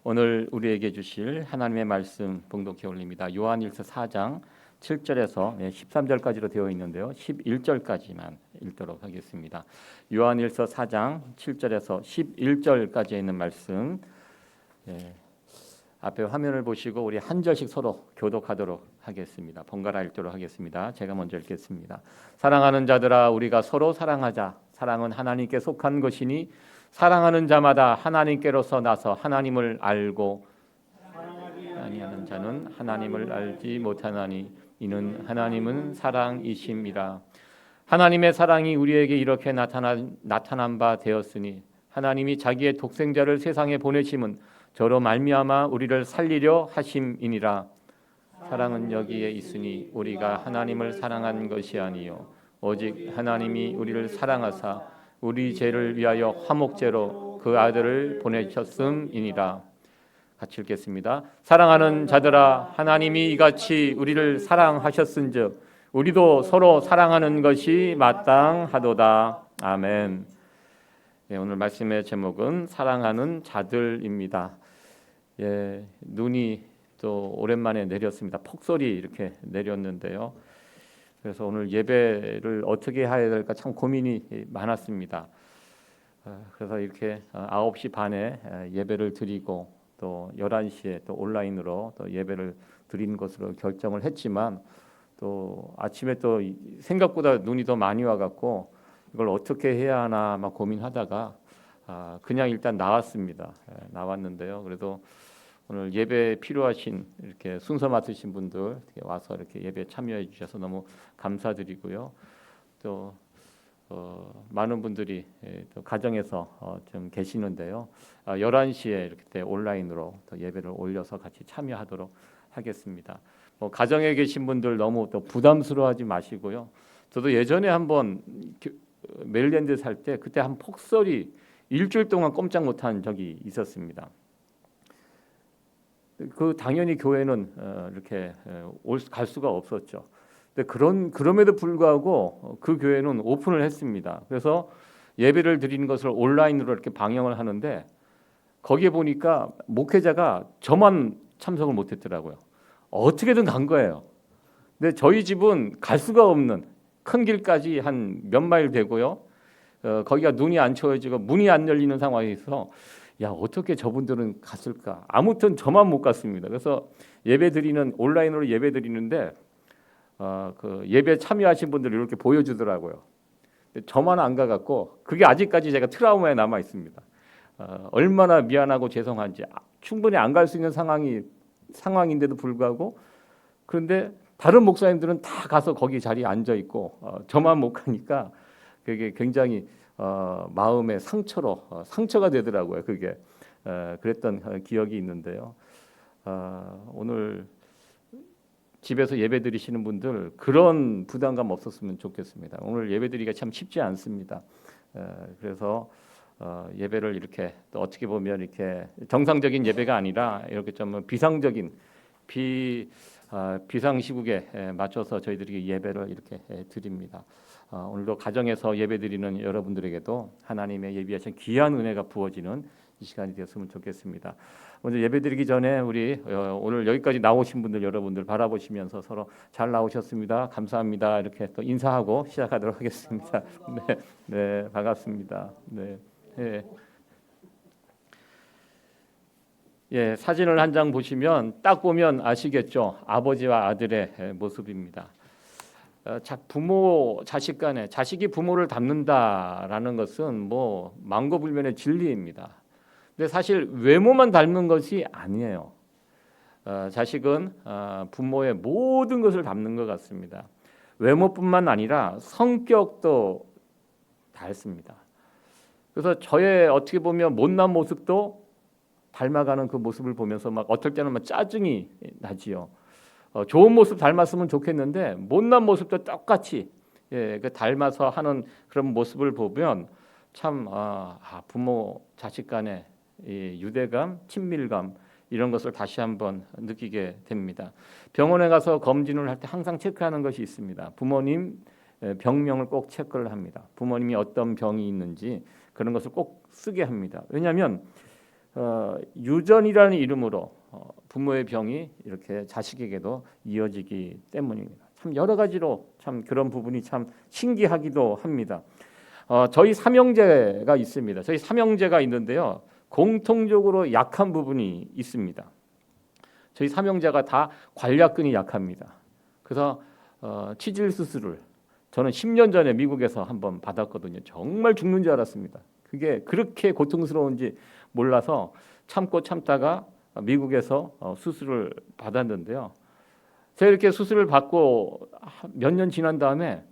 오늘 우리에게 주실 하나님의 말씀 봉독해 올립니다. 요한일서 4장 7절에서 13절까지로 되어 있는데요. 11절까지만 읽도록 하겠습니다. 요한일서 4장 7절에서 11절까지 있는 말씀, 앞에 화면을 보시고 우리 한 절씩 서로 교독하도록 하겠습니다. 번갈아 읽도록 하겠습니다. 제가 먼저 읽겠습니다. 사랑하는 자들아, 우리가 서로 사랑하자. 사랑은 하나님께 속한 것이니 사랑하는 자마다 하나님께로서 나서 하나님을 알고 아니하는 자는 하나님을 알지 못하나니 이는 하나님은 사랑이심이라. 하나님의 사랑이 우리에게 이렇게 나타난 바 되었으니 하나님이 자기의 독생자를 세상에 보내심은 저로 말미암아 우리를 살리려 하심이니라. 사랑은 여기에 있으니 우리가 하나님을 사랑한 것이 아니요 오직 하나님이 우리를 사랑하사 우리 죄를 위하여 화목제로 그 아들을 보내셨음이니라. 같이 읽겠습니다. 사랑하는 자들아, 하나님이 이같이 우리를 사랑하셨은즉 우리도 서로 사랑하는 것이 마땅하도다. 아멘. 오늘 말씀의 제목은 사랑하는 자들입니다. 눈이 또 오랜만에 내렸습니다. 폭설이 이렇게 내렸는데요. 그래서 오늘 예배를 어떻게 해야 될까 참 고민이 많았습니다. 그래서 이렇게 9시 반에 예배를 드리고 또 11시에 또 온라인으로 또 예배를 드리는 것으로 결정을 했지만 또 아침에 또 생각보다 눈이 더 많이 와갖고 이걸 어떻게 해야 하나 막 고민하다가 그냥 일단 나왔습니다. 나왔는데요. 그래도 오늘 예배에 필요하신 이렇게 순서 맡으신 분들 와서 이렇게 예배에 참여해 주셔서 너무 감사드리고요. 또 많은 분들이 또 가정에서 좀 계시는데요. 11시에 이렇게 온라인으로 또 예배를 올려서 같이 참여하도록 하겠습니다. 가정에 계신 분들 너무 또 부담스러워하지 마시고요. 저도 예전에 한번 메릴랜드 살 때 그때 한 폭설이 일주일 동안 꼼짝 못한 적이 있었습니다. 그 당연히 교회는 이렇게 갈 수가 없었죠. 근데 그럼에도 불구하고 그 교회는 오픈을 했습니다. 그래서 예배를 드리는 것을 온라인으로 이렇게 방영을 하는데 거기에 보니까 목회자가 저만 참석을 못했더라고요. 어떻게든 간 거예요. 근데 저희 집은 갈 수가 없는 큰 길까지 한 몇 마일 되고요. 거기가 눈이 안 채워지고 문이 안 열리는 상황에서 어떻게 저분들은 갔을까? 아무튼 저만 못 갔습니다. 그래서 온라인으로 예배 드리는데 그 예배 참여하신 분들 이렇게 보여주더라고요. 저만 안 가갖고 그게 아직까지 제가 트라우마에 남아 있습니다. 얼마나 미안하고 죄송한지 충분히 안 갈 수 있는 상황인데도 불구하고 그런데 다른 목사님들은 다 가서 거기 자리에 앉아 있고 저만 못 가니까 그게 굉장히 마음의 상처가 되더라고요. 그게 그랬던 기억이 있는데요. 오늘 집에서 예배 드리시는 분들 그런 부담감 없었으면 좋겠습니다. 오늘 예배 드리기가 참 쉽지 않습니다. 그래서 예배를 이렇게 또 어떻게 보면 이렇게 정상적인 예배가 아니라 이렇게 좀 비상적인 비상시국에 맞춰서 저희들이 예배를 이렇게 드립니다. 오늘도 가정에서 예배드리는 여러분들에게도 하나님의 예비하신 귀한 은혜가 부어지는 이 시간이 되었으면 좋겠습니다. 먼저 예배드리기 전에 우리 오늘 여기까지 나오신 분들 여러분들 바라보시면서 서로 잘 나오셨습니다. 감사합니다. 이렇게 또 인사하고 시작하도록 하겠습니다. 네, 반갑습니다. 사진을 한 장 보시면 딱 보면 아시겠죠? 아버지와 아들의 모습입니다. 부모 자식 간에 자식이 부모를 닮는다라는 것은 만고불변의 진리입니다. 근데 사실 외모만 닮는 것이 아니에요. 자식은 부모의 모든 것을 닮는 것 같습니다. 외모뿐만 아니라 성격도 닮습니다. 그래서 저의 어떻게 보면 못난 모습도 닮아가는 그 모습을 보면서 어떨 때는 짜증이 나지요. 좋은 모습 닮았으면 좋겠는데 못난 모습도 똑같이 닮아서 하는 그런 모습을 보면 참 부모 자식 간의 이 유대감, 친밀감 이런 것을 다시 한번 느끼게 됩니다. 병원에 가서 검진을 할 때 항상 체크하는 것이 있습니다. 부모님 병명을 꼭 체크를 합니다. 부모님이 어떤 병이 있는지 그런 것을 꼭 쓰게 합니다. 왜냐하면 유전이라는 이름으로 부모의 병이 이렇게 자식에게도 이어지기 때문입니다. 참 여러 가지로 참 그런 부분이 참 신기하기도 합니다. 저희 삼형제가 있습니다. 저희 삼형제가 있는데요. 공통적으로 약한 부분이 있습니다. 저희 삼형제가 다 관략근이 약합니다. 그래서 치질 수술을 저는 10년 전에 미국에서 한번 받았거든요. 정말 죽는 줄 알았습니다. 그게 그렇게 고통스러운지 몰라서 참고 참다가 미국에서 수술을 받았는데요. 제가 이렇게 수술을 받고 몇 년 지난 다음에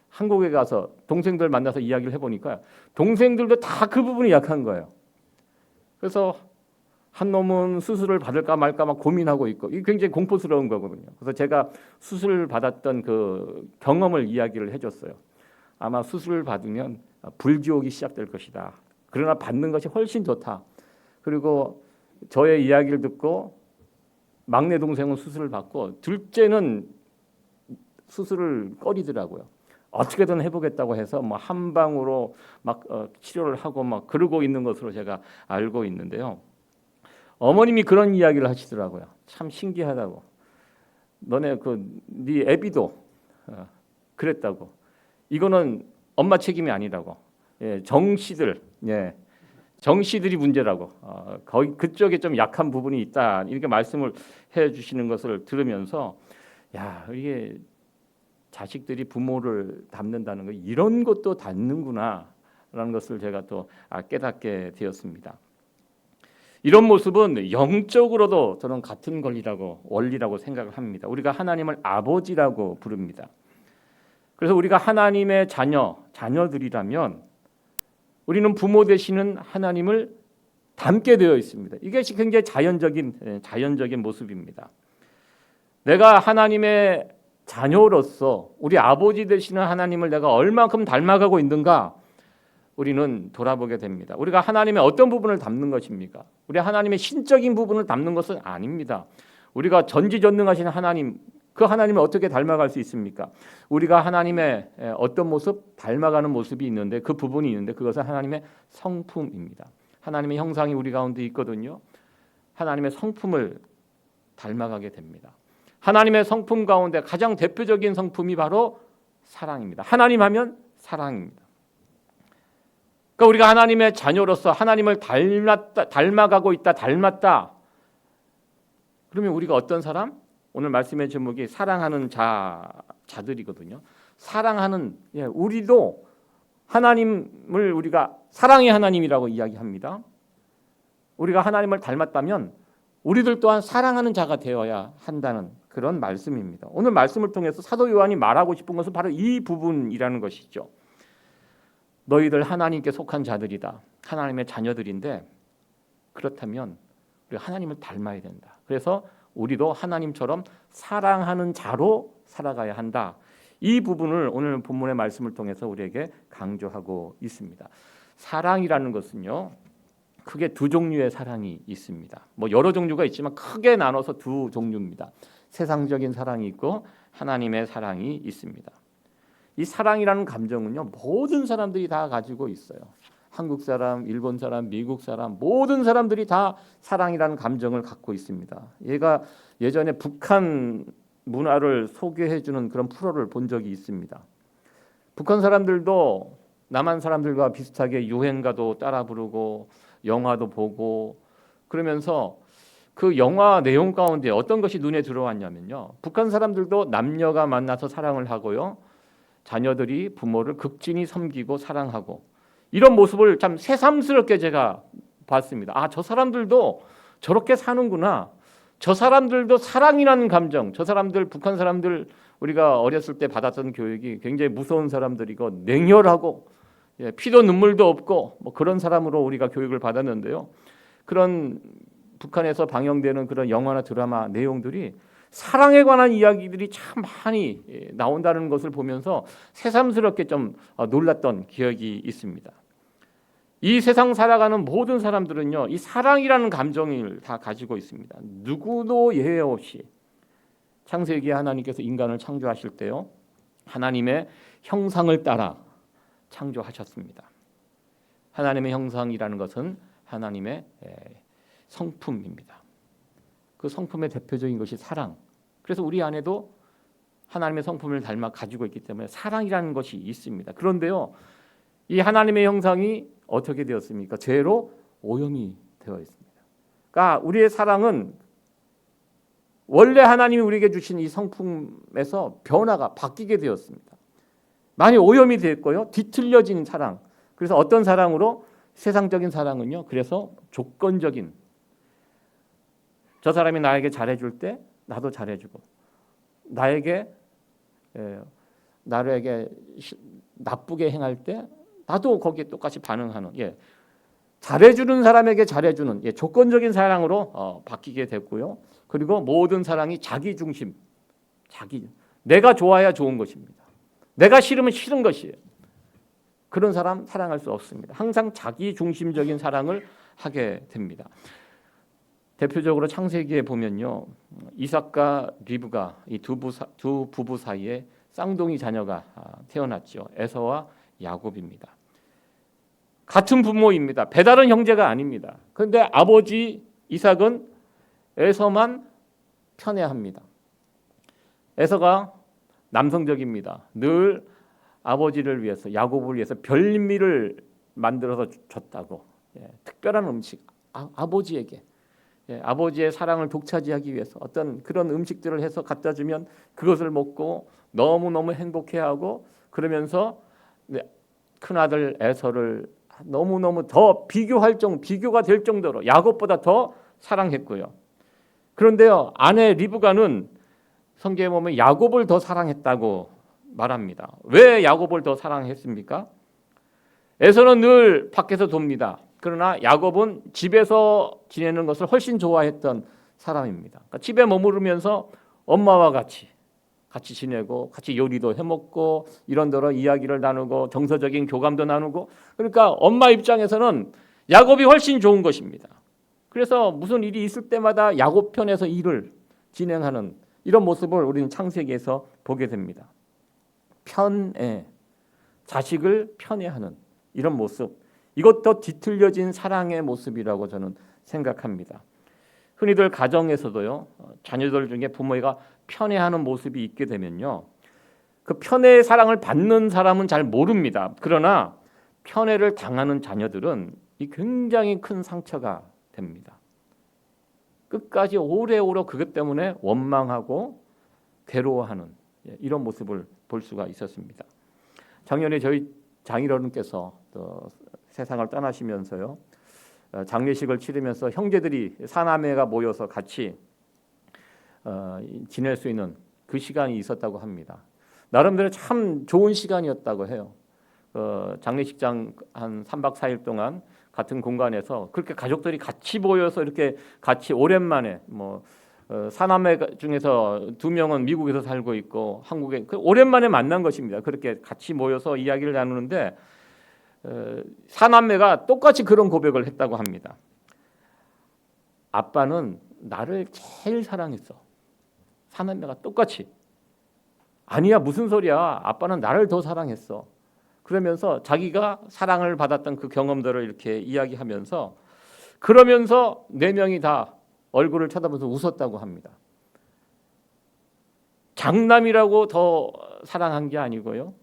한국에 가서 동생들 만나서 이야기를 해보니까 동생들도 다 그 부분이 약한 거예요. 그래서 한 놈은 수술을 받을까 말까 막 고민하고 있고 이게 굉장히 공포스러운 거거든요. 그래서 제가 수술을 받았던 그 경험을 이야기를 해줬어요. 아마 수술을 받으면 불지옥이 시작될 것이다. 그러나 받는 것이 훨씬 좋다. 그리고 저의 이야기를 듣고 막내 동생은 수술을 받고 둘째는 수술을 꺼리더라고요. 어떻게든 해보겠다고 해서 뭐 한 방으로 막 치료를 하고 막 그러고 있는 것으로 제가 알고 있는데요. 어머님이 그런 이야기를 하시더라고요. 참 신기하다고. 너네 네 애비도 그랬다고. 이거는 엄마 책임이 아니라고. 예, 정씨들, 예, 정씨들이 문제라고. 거기 그쪽에 좀 약한 부분이 있다. 이렇게 말씀을 해주시는 것을 들으면서 야 이게 자식들이 부모를 닮는다는 거 이런 것도 닮는구나라는 것을 제가 또 깨닫게 되었습니다. 이런 모습은 영적으로도 저는 같은 원리라고 생각을 합니다. 우리가 하나님을 아버지라고 부릅니다. 그래서 우리가 하나님의 자녀들이라면 우리는 부모 되시는 하나님을 닮게 되어 있습니다. 이것이 굉장히 자연적인 모습입니다. 내가 하나님의 자녀로서 우리 아버지 되시는 하나님을 내가 얼만큼 닮아가고 있는가 우리는 돌아보게 됩니다. 우리가 하나님의 어떤 부분을 닮는 것입니까? 우리 하나님의 신적인 부분을 닮는 것은 아닙니다. 우리가 전지전능하신 하나님, 그 하나님을 어떻게 닮아갈 수 있습니까? 우리가 하나님의 어떤 모습, 닮아가는 모습이 있는데 그 부분이 있는데 그것은 하나님의 성품입니다. 하나님의 형상이 우리 가운데 있거든요. 하나님의 성품을 닮아가게 됩니다. 하나님의 성품 가운데 가장 대표적인 성품이 바로 사랑입니다. 하나님 하면 사랑입니다. 그러니까 우리가 하나님의 자녀로서 하나님을 닮아가고 있다, 닮았다. 그러면 우리가 어떤 사람? 오늘 말씀의 제목이 사랑하는 자들이거든요. 사랑하는 우리도 하나님을 우리가 사랑의 하나님이라고 이야기합니다. 우리가 하나님을 닮았다면 우리들 또한 사랑하는 자가 되어야 한다는 그런 말씀입니다. 오늘 말씀을 통해서 사도 요한이 말하고 싶은 것은 바로 이 부분이라는 것이죠. 너희들 하나님께 속한 자들이다. 하나님의 자녀들인데 그렇다면 우리가 하나님을 닮아야 된다. 그래서 우리도 하나님처럼 사랑하는 자로 살아가야 한다. 이 부분을 오늘 본문의 말씀을 통해서 우리에게 강조하고 있습니다. 사랑이라는 것은요. 크게 두 종류의 사랑이 있습니다. 뭐 여러 종류가 있지만 크게 나눠서 두 종류입니다. 세상적인 사랑이 있고 하나님의 사랑이 있습니다. 이 사랑이라는 감정은요. 모든 사람들이 다 가지고 있어요. 한국 사람, 일본 사람, 미국 사람 모든 사람들이 다 사랑이라는 감정을 갖고 있습니다. 얘가 예전에 북한 문화를 소개해 주는 그런 프로를 본 적이 있습니다. 북한 사람들도 남한 사람들과 비슷하게 유행가도 따라 부르고 영화도 보고 그러면서 그 영화 내용 가운데 어떤 것이 눈에 들어왔냐면요. 북한 사람들도 남녀가 만나서 사랑을 하고요. 자녀들이 부모를 극진히 섬기고 사랑하고 이런 모습을 참 새삼스럽게 제가 봤습니다. 아, 저 사람들도 저렇게 사는구나. 저 사람들도 사랑이라는 감정, 저 사람들 북한 사람들 우리가 어렸을 때 받았던 교육이 굉장히 무서운 사람들이고 냉혈하고 피도 눈물도 없고 뭐 그런 사람으로 우리가 교육을 받았는데요. 그런 북한에서 방영되는 그런 영화나 드라마 내용들이 사랑에 관한 이야기들이 참 많이 나온다는 것을 보면서 새삼스럽게 좀 놀랐던 기억이 있습니다. 이 세상 살아가는 모든 사람들은요, 이 사랑이라는 감정을 다 가지고 있습니다. 누구도 예외 없이 창세기에 하나님께서 인간을 창조하실 때요, 하나님의 형상을 따라 창조하셨습니다. 하나님의 형상이라는 것은 하나님의 성품입니다. 그 성품의 대표적인 것이 사랑. 그래서 우리 안에도 하나님의 성품을 닮아 가지고 있기 때문에 사랑이라는 것이 있습니다. 그런데요, 이 하나님의 형상이 어떻게 되었습니까? 죄로 오염이 되어 있습니다. 그러니까 우리의 사랑은 원래 하나님이 우리에게 주신 이 성품에서 변화가 바뀌게 되었습니다. 많이 오염이 됐고요, 뒤틀려진 사랑. 그래서 어떤 사랑으로? 세상적인 사랑은요, 그래서 조건적인, 저 사람이 나에게 잘해줄 때 나도 잘해주고, 나에게 나쁘게 행할 때 나도 거기에 똑같이 반응하는, 잘해주는 사람에게 잘해주는 조건적인 사랑으로 바뀌게 됐고요. 그리고 모든 사랑이 자기 중심, 내가 좋아야 좋은 것입니다. 내가 싫으면 싫은 것이에요. 그런 사람 사랑할 수 없습니다. 항상 자기 중심적인 사랑을 하게 됩니다. 대표적으로 창세기에 보면요, 이삭과 리브가 이 두 부부 사이에 쌍둥이 자녀가 태어났죠. 에서와 야곱입니다. 같은 부모입니다. 배다른 형제가 아닙니다. 그런데 아버지 이삭은 에서만 편애합니다. 에서가 남성적입니다. 늘 아버지를 위해서, 야곱을 위해서 별미를 만들어서 줬다고. 특별한 음식, 아버지에게, 아버지의 사랑을 독차지하기 위해서 어떤 그런 음식들을 해서 갖다 주면 그것을 먹고 너무너무 행복해하고, 그러면서 큰아들 에서를 너무너무 더 비교가 될 정도로 야곱보다 더 사랑했고요. 그런데요, 아내 리브가는 성경에 보면 야곱을 더 사랑했다고 말합니다. 왜 야곱을 더 사랑했습니까? 에서는 늘 밖에서 돕니다. 그러나 야곱은 집에서 지내는 것을 훨씬 좋아했던 사람입니다. 그러니까 집에 머무르면서 엄마와 같이 지내고, 같이 요리도 해먹고, 이런저런 이야기를 나누고, 정서적인 교감도 나누고, 그러니까 엄마 입장에서는 야곱이 훨씬 좋은 것입니다. 그래서 무슨 일이 있을 때마다 야곱 편에서 일을 진행하는 이런 모습을 우리는 창세기에서 보게 됩니다. 편애, 자식을 편애하는 이런 모습, 이것도 뒤틀려진 사랑의 모습이라고 저는 생각합니다. 흔히들 가정에서도요, 자녀들 중에 부모가 편애하는 모습이 있게 되면요, 그 편애의 사랑을 받는 사람은 잘 모릅니다. 그러나 편애를 당하는 자녀들은 이 굉장히 큰 상처가 됩니다. 끝까지 오래오래 그것 때문에 원망하고 괴로워하는 이런 모습을 볼 수가 있었습니다. 작년에 저희 장인어른께서 또 세상을 떠나시면서요, 장례식을 치르면서 형제들이 사남매가 모여서 같이 지낼 수 있는 그 시간이 있었다고 합니다. 나름대로 참 좋은 시간이었다고 해요. 장례식장 한 3박 4일 동안 같은 공간에서 그렇게 가족들이 같이 모여서 이렇게 같이 오랜만에 사남매 중에서 2명은 미국에서 살고 있고 한국에 오랜만에 만난 것입니다. 그렇게 같이 모여서 이야기를 나누는데 사남매가 똑같이 그런 고백을 했다고 합니다. 아빠는 나를 제일 사랑했어. 사남매가 똑같이. 아니야, 무슨 소리야. 아빠는 나를 더 사랑했어. 그러면서 자기가 사랑을 받았던 그 경험들을 이렇게 이야기하면서, 그러면서 4명이 다 얼굴을 쳐다보면서 웃었다고 합니다. 장남이라고 더 사랑한 게 아니고요,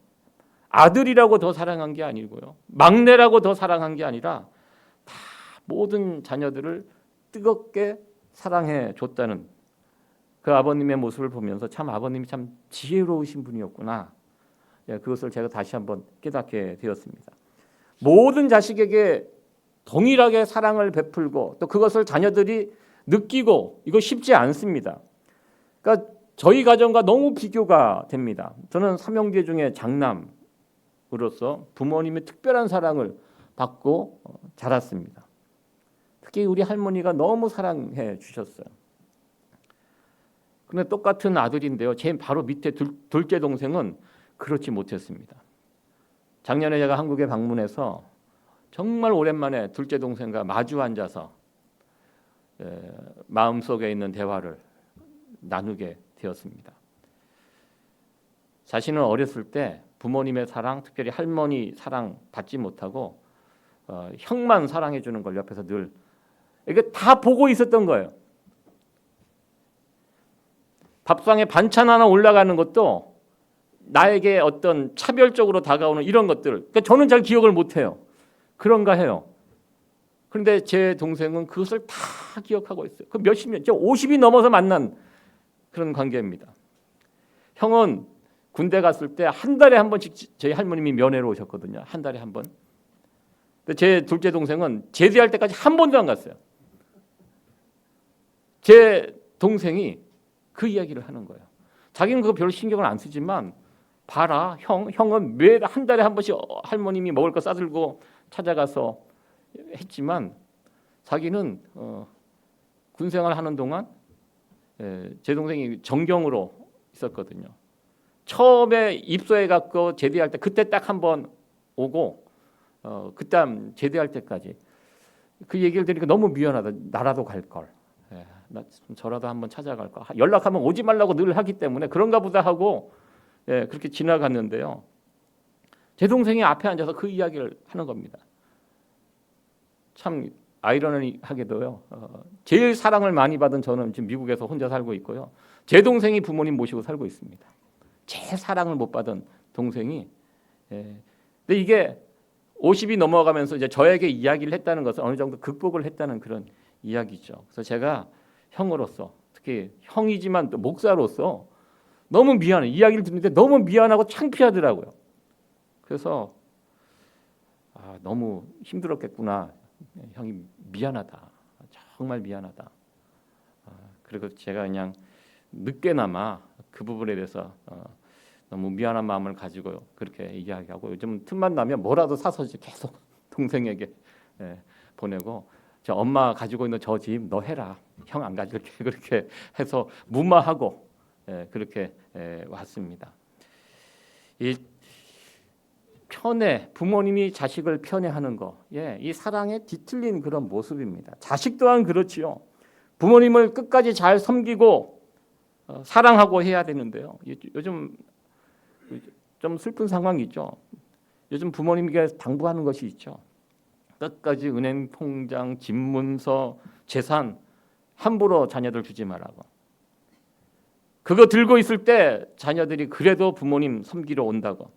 아들이라고 더 사랑한 게 아니고요, 막내라고 더 사랑한 게 아니라 다 모든 자녀들을 뜨겁게 사랑해 줬다는 그 아버님의 모습을 보면서 참 아버님이 참 지혜로우신 분이었구나. 그것을 제가 다시 한번 깨닫게 되었습니다. 모든 자식에게 동일하게 사랑을 베풀고 또 그것을 자녀들이 느끼고, 이거 쉽지 않습니다. 그러니까 저희 가정과 너무 비교가 됩니다. 저는 3형제 중에 장남으로서 부모님의 특별한 사랑을 받고 자랐습니다. 특히 우리 할머니가 너무 사랑해 주셨어요. 그런데 똑같은 아들인데요, 제 바로 밑에 둘째 동생은 그렇지 못했습니다. 작년에 제가 한국에 방문해서 정말 오랜만에 둘째 동생과 마주 앉아서 마음속에 있는 대화를 나누게 되었습니다. 자신은 어렸을 때 부모님의 사랑, 특별히 할머니 사랑 받지 못하고 형만 사랑해 주는 걸 옆에서 늘 이게 다 보고 있었던 거예요. 밥상에 반찬 하나 올라가는 것도 나에게 어떤 차별적으로 다가오는 이런 것들. 그러니까 저는 잘 기억을 못해요. 그런가 해요. 그런데 제 동생은 그것을 다 기억하고 있어요. 그 몇십 년, 50이 넘어서 만난 그런 관계입니다. 형은 군대 갔을 때 한 달에 한 번씩 저희 할머님이 면회로 오셨거든요. 한 달에 한 번. 근데 제 둘째 동생은 제대할 때까지 한 번도 안 갔어요. 제 동생이 그 이야기를 하는 거예요. 자기는 그거 별로 신경을 안 쓰지만 봐라, 형은 매 한 달에 한 번씩 할머님이 먹을 거 싸들고 찾아가서 했지만 자기는 군생활 하는 동안 제 동생이 정경으로 있었거든요. 처음에 입소해 갖고 제대할 때 그때 딱 한 번 오고 그다음 제대할 때까지 그 얘기를 들으니까 너무 미안하다. 나라도 갈 걸. 나 저라도 한번 찾아갈까. 연락하면 오지 말라고 늘 하기 때문에 그런가 보다 하고 그렇게 지나갔는데요. 제 동생이 앞에 앉아서 그 이야기를 하는 겁니다. 참 아이러니하게도요. 제일 사랑을 많이 받은 저는 지금 미국에서 혼자 살고 있고요. 제 동생이 부모님 모시고 살고 있습니다. 제일 사랑을 못 받은 동생이. 근데 이게 50이 넘어가면서 이제 저에게 이야기를 했다는 것은 어느 정도 극복을 했다는 그런 이야기죠. 그래서 제가 형으로서 특히 형이지만 또 목사로서 너무 미안해. 이야기를 듣는데 너무 미안하고 창피하더라고요. 그래서 너무 힘들었겠구나. 형이 미안하다. 정말 미안하다. 그리고 제가 그냥 늦게나마 그 부분에 대해서 너무 미안한 마음을 가지고 그렇게 이야기하고 요즘 틈만 나면 뭐라도 사서 계속 동생에게 보내고 저 엄마 가지고 있는 저 집 너 해라. 형 안 가질게. 그렇게 해서 무마하고 그렇게 왔습니다. 이 편애, 부모님이 자식을 편애하는 거, 이 사랑에 뒤틀린 그런 모습입니다. 자식 또한 그렇지요. 부모님을 끝까지 잘 섬기고 사랑하고 해야 되는데요. 요즘 좀 슬픈 상황이 있죠. 요즘 부모님에게 당부하는 것이 있죠. 끝까지 은행 통장, 집문서, 재산 함부로 자녀들 주지 말라고. 그거 들고 있을 때 자녀들이 그래도 부모님 섬기러 온다고.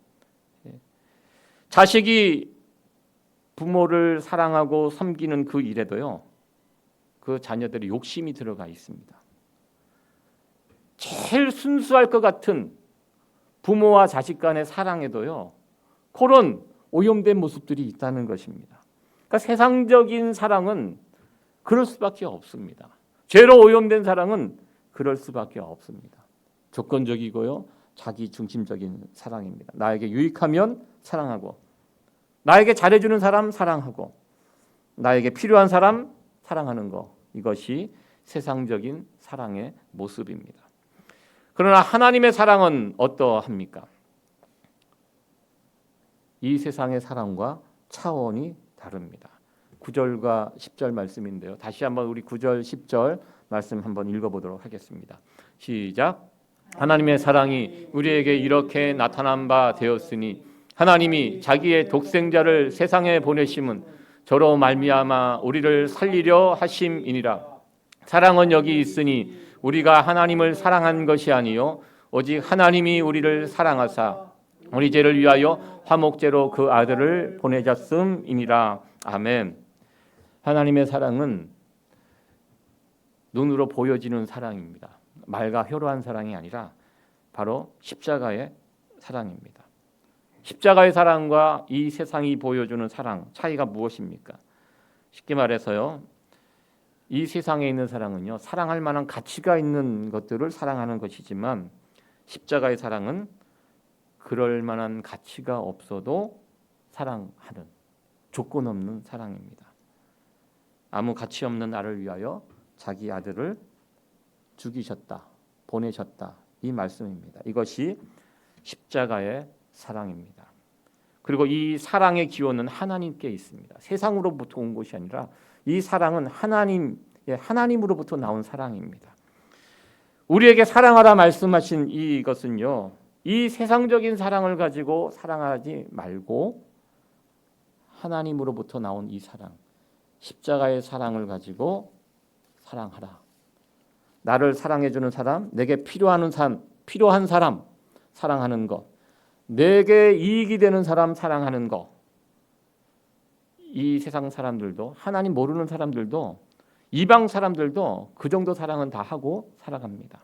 자식이 부모를 사랑하고 섬기는 그 일에도요. 그 자녀들이 욕심이 들어가 있습니다. 제일 순수할 것 같은 부모와 자식 간의 사랑에도요. 그런 오염된 모습들이 있다는 것입니다. 그러니까 세상적인 사랑은 그럴 수밖에 없습니다. 죄로 오염된 사랑은 그럴 수밖에 없습니다. 조건적이고요. 자기 중심적인 사랑입니다. 나에게 유익하면 사랑하고 나에게 잘해주는 사람 사랑하고 나에게 필요한 사람 사랑하는 거. 이것이 세상적인 사랑의 모습입니다. 그러나 하나님의 사랑은 어떠합니까? 이 세상의 사랑과 차원이 다릅니다. 9절과 10절 말씀인데요. 다시 한번 우리 9절 10절 말씀 한번 읽어보도록 하겠습니다. 시작. 하나님의 사랑이 우리에게 이렇게 나타난 바 되었으니 하나님이 자기의 독생자를 세상에 보내심은 저로 말미암아 우리를 살리려 하심이니라. 사랑은 여기 있으니 우리가 하나님을 사랑한 것이 아니요 오직 하나님이 우리를 사랑하사 우리 죄를 위하여 화목제로 그 아들을 보내셨음이니라. 아멘. 하나님의 사랑은 눈으로 보여지는 사랑입니다. 말과 혀로한 사랑이 아니라 바로 십자가의 사랑입니다. 십자가의 사랑과 이 세상이 보여주는 사랑 차이가 무엇입니까? 쉽게 말해서요. 이 세상에 있는 사랑은요. 사랑할 만한 가치가 있는 것들을 사랑하는 것이지만 십자가의 사랑은 그럴 만한 가치가 없어도 사랑하는 조건 없는 사랑입니다. 아무 가치 없는 나를 위하여 자기 아들을 죽이셨다, 보내셨다 이 말씀입니다. 이것이 십자가의 사랑입니다. 그리고 이 사랑의 기원은 하나님께 있습니다. 세상으로부터 온 것이 아니라 이 사랑은 하나님으로부터 나온 사랑입니다. 우리에게 사랑하라 말씀하신 이것은요. 이 세상적인 사랑을 가지고 사랑하지 말고 하나님으로부터 나온 이 사랑, 십자가의 사랑을 가지고 사랑하라. 나를 사랑해주는 사람, 내게 필요한 사람 사랑하는 것, 내게 이익이 되는 사람 사랑하는 것. 이 세상 사람들도, 하나님 모르는 사람들도, 이방 사람들도 그 정도 사랑은 다 하고 살아갑니다.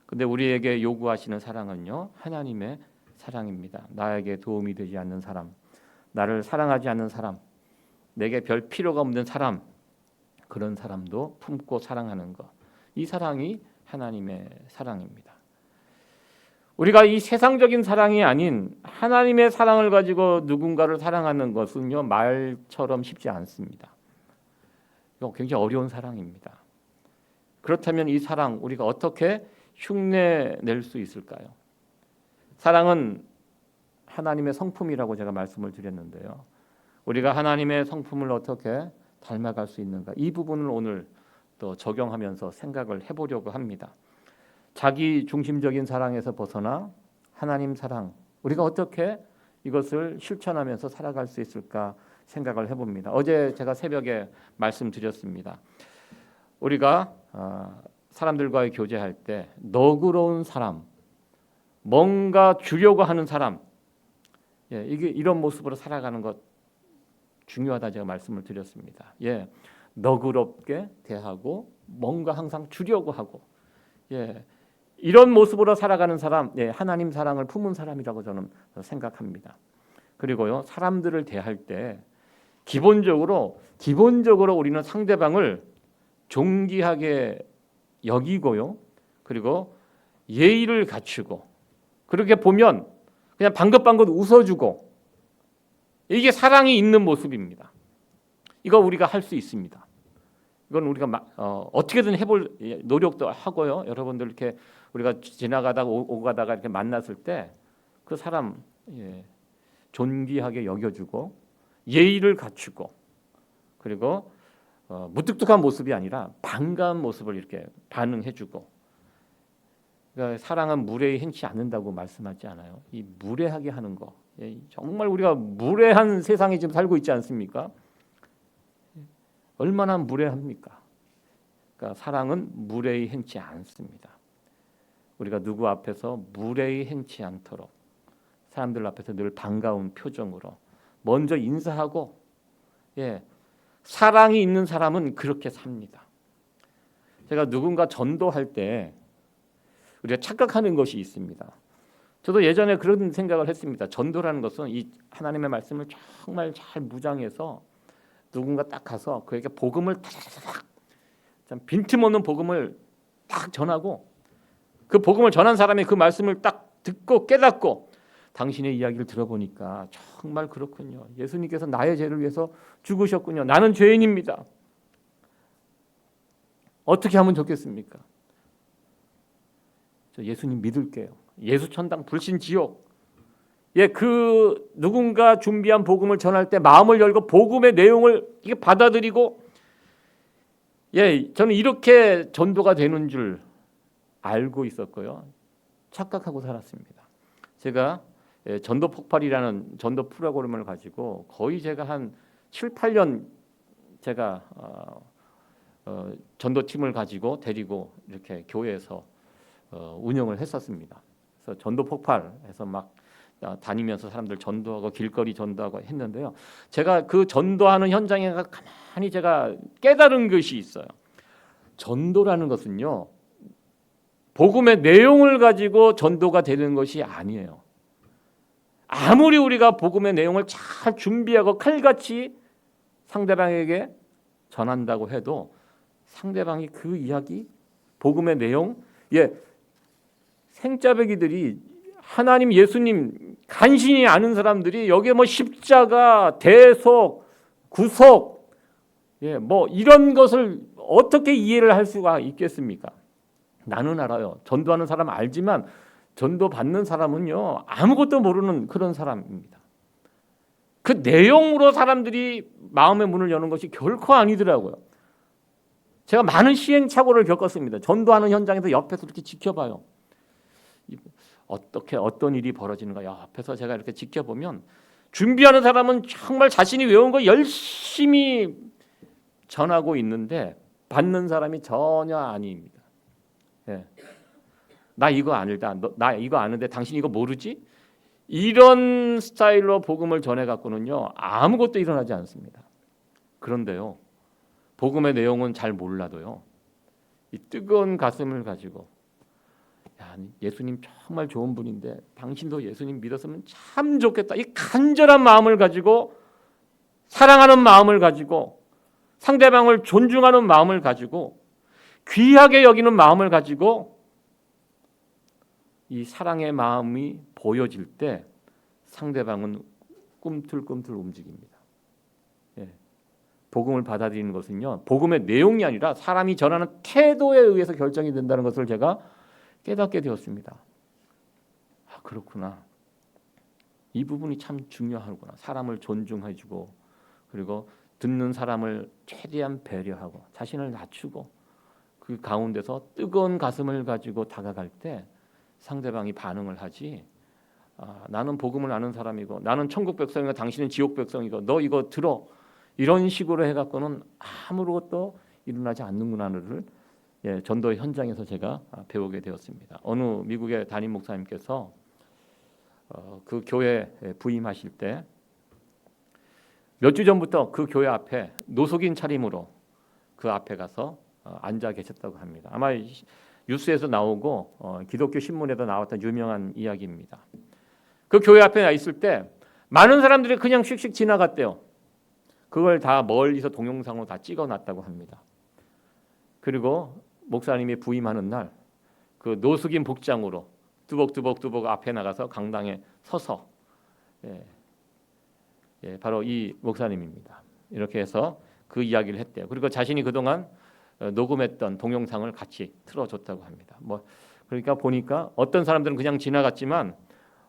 근데 우리에게 요구하시는 사랑은요, 하나님의 사랑입니다. 나에게 도움이 되지 않는 사람, 나를 사랑하지 않는 사람, 내게 별 필요가 없는 사람, 그런 사람도 품고 사랑하는 것. 이 사랑이 하나님의 사랑입니다. 우리가 이 세상적인 사랑이 아닌 하나님의 사랑을 가지고 누군가를 사랑하는 것은요, 말처럼 쉽지 않습니다. 이거 굉장히 어려운 사랑입니다. 그렇다면 이 사랑 우리가 어떻게 흉내낼 수 있을까요? 사랑은 하나님의 성품이라고 제가 말씀을 드렸는데요. 우리가 하나님의 성품을 어떻게 닮아갈 수 있는가? 이 부분을 오늘 또 적용하면서 생각을 해보려고 합니다. 자기 중심적인 사랑에서 벗어나 하나님 사랑, 우리가 어떻게 이것을 실천하면서 살아갈 수 있을까 생각을 해봅니다. 어제 제가 새벽에 말씀드렸습니다. 우리가 사람들과의 교제할 때 너그러운 사람, 뭔가 주려고 하는 사람, 이게 이런 모습으로 살아가는 것 중요하다 제가 말씀을 드렸습니다. 너그럽게 대하고 뭔가 항상 주려고 하고, 이런 모습으로 살아가는 사람, 하나님 사랑을 품은 사람이라고 저는 생각합니다. 그리고요, 사람들을 대할 때 기본적으로 우리는 상대방을 존귀하게 여기고요, 그리고 예의를 갖추고, 그렇게 보면 그냥 방긋방긋 웃어주고, 이게 사랑이 있는 모습입니다. 이거 우리가 할 수 있습니다. 이건 우리가 어떻게든 해볼 노력도 하고요. 여러분들 이렇게 우리가 지나가다가 오고 가다가 이렇게 만났을 때 그 사람 존귀하게 여겨주고 예의를 갖추고, 그리고 무뚝뚝한 모습이 아니라 반가운 모습을 이렇게 반응해주고. 그러니까 사랑은 무례히 행치 않는다고 말씀하지 않아요. 이 무례하게 하는 거, 정말 우리가 무례한 세상에 지금 살고 있지 않습니까? 얼마나 무례합니까? 그러니까 사랑은 무례히 행치 않습니다. 우리가 누구 앞에서 무례히 행치 않도록 사람들 앞에서 늘 반가운 표정으로 먼저 인사하고, 사랑이 있는 사람은 그렇게 삽니다. 제가 누군가 전도할 때 우리가 착각하는 것이 있습니다. 저도 예전에 그런 생각을 했습니다. 전도라는 것은 이 하나님의 말씀을 정말 잘 무장해서 누군가 딱 가서 그에게 복음을 타닥타닥, 빈틈없는 복음을 딱 전하고, 그 복음을 전한 사람이 그 말씀을 딱 듣고 깨닫고, 당신의 이야기를 들어보니까 정말 그렇군요. 예수님께서 나의 죄를 위해서 죽으셨군요. 나는 죄인입니다. 어떻게 하면 좋겠습니까? 저 예수님 믿을게요. 예수 천당 불신 지옥. 그 누군가 준비한 복음을 전할 때 마음을 열고 복음의 내용을 이게 받아들이고, 저는 이렇게 전도가 되는 줄 알고 있었고요. 착각하고 살았습니다. 제가 전도 폭발이라는 전도 프로그램을 가지고 거의 제가 한 7, 8년 제가 전도팀을 가지고 데리고 이렇게 교회에서 운영을 했었습니다. 그래서 전도 폭발해서 막 다니면서 사람들 전도하고 길거리 전도하고 했는데요. 제가 그 전도하는 현장에 가만히 제가 깨달은 것이 있어요. 전도라는 것은요, 복음의 내용을 가지고 전도가 되는 것이 아니에요. 아무리 우리가 복음의 내용을 잘 준비하고 칼같이 상대방에게 전한다고 해도 상대방이 그 이야기, 복음의 내용, 생짜배기들이 하나님, 예수님 간신히 아는 사람들이 여기에 뭐 십자가, 대속, 구속, 뭐 이런 것을 어떻게 이해를 할 수가 있겠습니까? 나는 알아요. 전도하는 사람 알지만 전도 받는 사람은요, 아무것도 모르는 그런 사람입니다. 그 내용으로 사람들이 마음의 문을 여는 것이 결코 아니더라고요. 제가 많은 시행착오를 겪었습니다. 전도하는 현장에서 옆에서 이렇게 지켜봐요. 어떤 일이 벌어지는가 옆에서 제가 이렇게 지켜보면 준비하는 사람은 정말 자신이 외운 거 열심히 전하고 있는데 받는 사람이 전혀 아닙니다. 예. 나 이거 아니다. 나 이거 아는데 당신 이거 모르지? 이런 스타일로 복음을 전해 갖고는요 아무것도 일어나지 않습니다. 그런데요 복음의 내용은 잘 몰라도요 이 뜨거운 가슴을 가지고 야, 예수님 정말 좋은 분인데 당신도 예수님 믿었으면 참 좋겠다. 이 간절한 마음을 가지고 사랑하는 마음을 가지고 상대방을 존중하는 마음을 가지고 귀하게 여기는 마음을 가지고 이 사랑의 마음이 보여질 때 상대방은 꿈틀꿈틀 움직입니다. 예. 복음을 받아들이는 것은요 복음의 내용이 아니라 사람이 전하는 태도에 의해서 결정이 된다는 것을 제가 깨닫게 되었습니다. 아, 그렇구나. 이 부분이 참 중요하구나. 사람을 존중해주고 그리고 듣는 사람을 최대한 배려하고 자신을 낮추고 그 가운데서 뜨거운 가슴을 가지고 다가갈 때 상대방이 반응을 하지. 아, 나는 복음을 아는 사람이고 나는 천국 백성이고 당신은 지옥 백성이고 너 이거 들어. 이런 식으로 해갖고는 아무것도 일어나지 않는구나를 전도 현장에서 제가 배우게 되었습니다. 어느 미국의 담임 목사님께서 그 교회 부임하실 때 몇 주 전부터 그 교회 앞에 노숙인 차림으로 그 앞에 가서 앉아 계셨다고 합니다. 아마 뉴스에서 나오고 기독교 신문에도 나왔던 유명한 이야기입니다. 그 교회 앞에 있을 때 많은 사람들이 그냥 씩씩 지나갔대요. 그걸 다 멀리서 동영상으로 다 찍어놨다고 합니다. 그리고 목사님이 부임하는 날 그 노숙인 복장으로 뚜벅뚜벅 앞에 나가서 강당에 서서 바로 이 목사님입니다. 이렇게 해서 그 이야기를 했대요. 그리고 자신이 그동안 녹음했던 동영상을 같이 틀어줬다고 합니다. 그러니까 보니까 어떤 사람들은 그냥 지나갔지만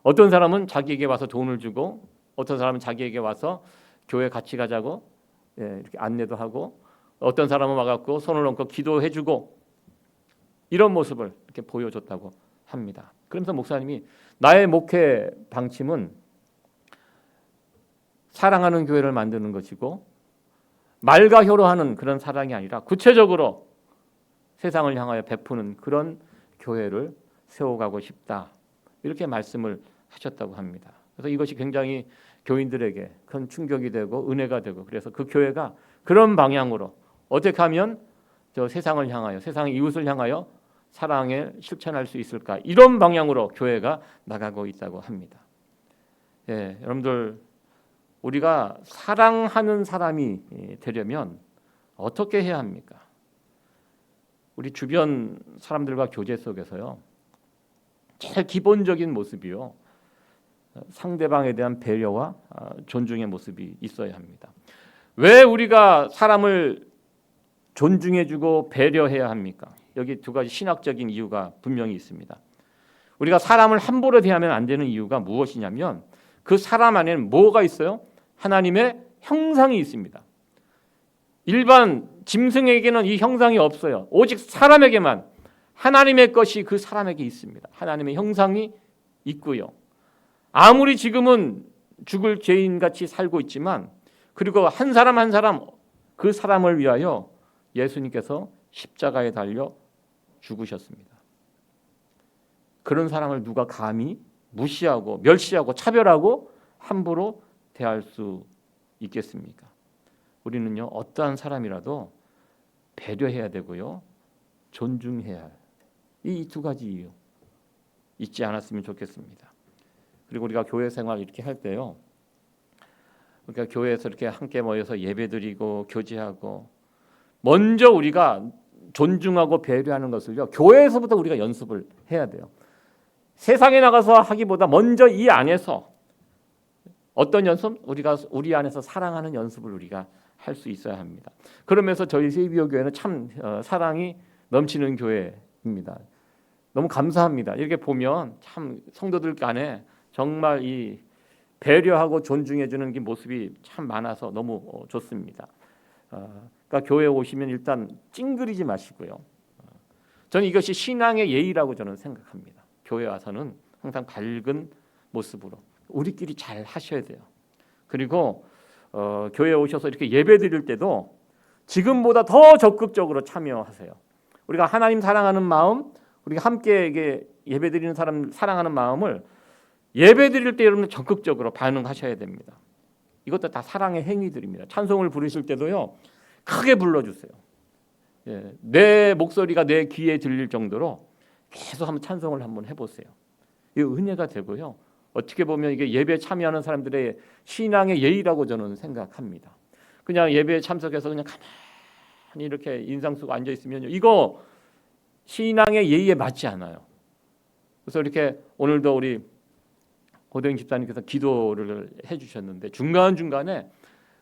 어떤 사람은 자기에게 와서 돈을 주고 어떤 사람은 자기에게 와서 교회 같이 가자고 이렇게 안내도 하고 어떤 사람은 와갖고 손을 얹고 기도해주고 이런 모습을 이렇게 보여줬다고 합니다. 그러면서 목사님이 나의 목회 방침은 사랑하는 교회를 만드는 것이고 말과 혀로 하는 그런 사랑이 아니라 구체적으로 세상을 향하여 베푸는 그런 교회를 세워가고 싶다. 이렇게 말씀을 하셨다고 합니다. 그래서 이것이 굉장히 교인들에게 큰 충격이 되고 은혜가 되고 그래서 그 교회가 그런 방향으로 어떻게 하면 저 세상을 향하여 세상의 이웃을 향하여 사랑을 실천할 수 있을까 이런 방향으로 교회가 나가고 있다고 합니다. 여러분들 우리가 사랑하는 사람이 되려면 어떻게 해야 합니까? 우리 주변 사람들과 교제 속에서요 제일 기본적인 모습이요 상대방에 대한 배려와 존중의 모습이 있어야 합니다. 왜 우리가 사람을 존중해주고 배려해야 합니까? 여기 두 가지 신학적인 이유가 분명히 있습니다. 우리가 사람을 함부로 대하면 안 되는 이유가 무엇이냐면 그 사람 안에는 뭐가 있어요? 하나님의 형상이 있습니다. 일반 짐승에게는 이 형상이 없어요. 오직 사람에게만 하나님의 것이 그 사람에게 있습니다. 하나님의 형상이 있고요. 아무리 지금은 죽을 죄인같이 살고 있지만 그리고 한 사람 한 사람 그 사람을 위하여 예수님께서 십자가에 달려 죽으셨습니다. 그런 사람을 누가 감히 무시하고 멸시하고 차별하고 함부로 대할 수 있겠습니까? 우리는요 어떠한 사람이라도 배려해야 되고요 존중해야 할 이 두 가지 이유 잊지 않았으면 좋겠습니다. 그리고 우리가 교회 생활 이렇게 할 때요 그러니까 교회에서 이렇게 함께 모여서 예배드리고 교제하고 먼저 우리가 존중하고 배려하는 것을요 교회에서부터 우리가 연습을 해야 돼요. 세상에 나가서 하기보다 먼저 이 안에서 어떤 연습? 우리가 우리 안에서 사랑하는 연습을 우리가 할 수 있어야 합니다. 그러면서 저희 세이비어 교회는 참 사랑이 넘치는 교회입니다. 너무 감사합니다. 이렇게 보면 참 성도들 간에 정말 이 배려하고 존중해주는 모습이 참 많아서 너무 좋습니다. 그러니까 교회에 오시면 일단 찡그리지 마시고요. 저는 이것이 신앙의 예의라고 저는 생각합니다. 교회 와서는 항상 밝은 모습으로 우리끼리 잘 하셔야 돼요. 그리고 교회에 오셔서 이렇게 예배 드릴 때도 지금보다 더 적극적으로 참여하세요. 우리가 하나님 사랑하는 마음, 우리가 함께 이게 예배드리는 사람 사랑하는 마음을 예배드릴 때 여러분 적극적으로 반응하셔야 됩니다. 이것도 다 사랑의 행위들입니다. 찬송을 부르실 때도요, 크게 불러주세요. 예, 내 목소리가 내 귀에 들릴 정도로 계속 한번 찬송을 한번 해보세요. 이 은혜가 되고요. 어떻게 보면 이게 예배에 참여하는 사람들의 신앙의 예의라고 저는 생각합니다. 그냥 예배에 참석해서 그냥 가만히 이렇게 인상 쓰고 앉아 있으면요, 이거 신앙의 예의에 맞지 않아요. 그래서 이렇게 오늘도 우리 고대인 집사님께서 기도를 해주셨는데 중간중간에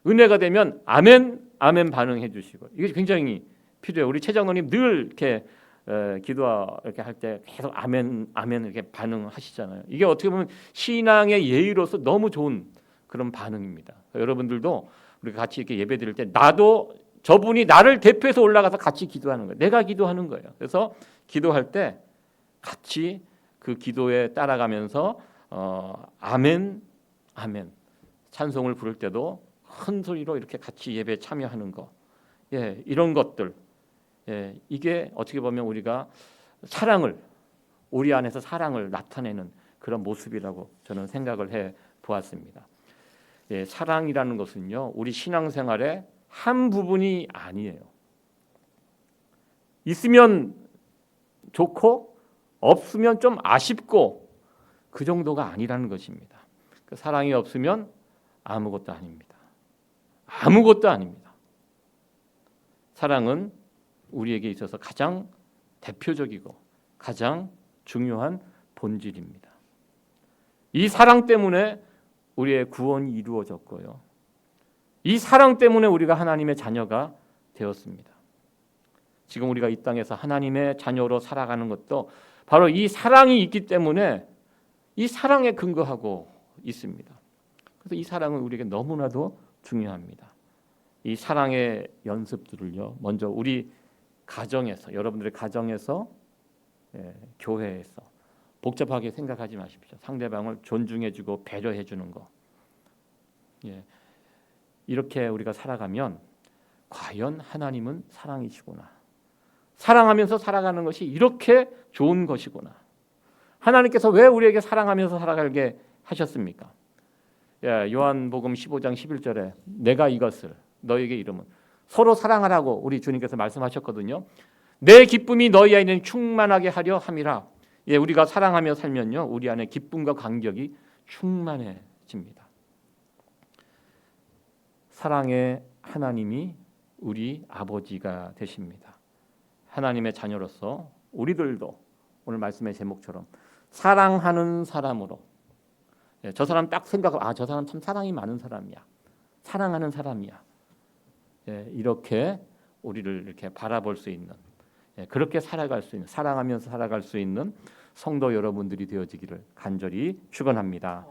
은혜가 되면 아멘, 아멘 반응해 주시고, 이게 굉장히 필요해요. 우리 최장로님 늘 이렇게 기도 이렇게 할 때 계속 아멘, 아멘 이렇게 반응하시잖아요. 이게 어떻게 보면 신앙의 예의로서 너무 좋은 그런 반응입니다. 여러분들도 우리가 같이 이렇게 예배드릴 때 나도 저분이 나를 대표해서 올라가서 같이 기도하는 거예요. 내가 기도하는 거예요. 그래서 기도할 때 같이 그 기도에 따라가면서 아멘, 아멘 찬송을 부를 때도 큰 소리로 이렇게 같이 예배에 참여하는 거, 예, 이런 것들, 예, 이게 어떻게 보면 우리가 사랑을, 우리 안에서 사랑을 나타내는 그런 모습이라고 저는 생각을 해 보았습니다. 예, 사랑이라는 것은요, 우리 신앙생활의 한 부분이 아니에요. 있으면 좋고 없으면 좀 아쉽고 그 정도가 아니라는 것입니다. 그 사랑이 없으면 아무것도 아닙니다. 아무것도 아닙니다. 사랑은 우리에게 있어서 가장 대표적이고 가장 중요한 본질입니다. 이 사랑 때문에 우리의 구원이 이루어졌고요. 이 사랑 때문에 우리가 하나님의 자녀가 되었습니다. 지금 우리가 이 땅에서 하나님의 자녀로 살아가는 것도 바로 이 사랑이 있기 때문에 이 사랑에 근거하고 있습니다. 그래서 이 사랑은 우리에게 너무나도 중요합니다. 이 사랑의 연습들을요, 먼저 우리 가정에서, 여러분들의 가정에서, 교회에서 복잡하게 생각하지 마십시오. 상대방을 존중해주고 배려해주는 거, 이렇게 우리가 살아가면 과연 하나님은 사랑이시구나, 사랑하면서 살아가는 것이 이렇게 좋은 것이구나, 하나님께서 왜 우리에게 사랑하면서 살아가게 하셨습니까? 요한복음 15장 11절에 내가 이것을 너에게 이름은 서로 사랑하라고 우리 주님께서 말씀하셨거든요. 내 기쁨이 너희 안에 충만하게 하려 함이라. 우리가 사랑하며 살면요, 우리 안에 기쁨과 감격이 충만해집니다. 사랑의 하나님이 우리 아버지가 되십니다. 하나님의 자녀로서 우리들도 오늘 말씀의 제목처럼 사랑하는 사람으로, 저 사람 딱 생각하고 저 사람 참 사랑이 많은 사람이야, 사랑하는 사람이야, 이렇게 우리를 이렇게 바라볼 수 있는, 그렇게 살아갈 수 있는, 사랑하면서 살아갈 수 있는 성도 여러분들이 되어지기를 간절히 축원합니다.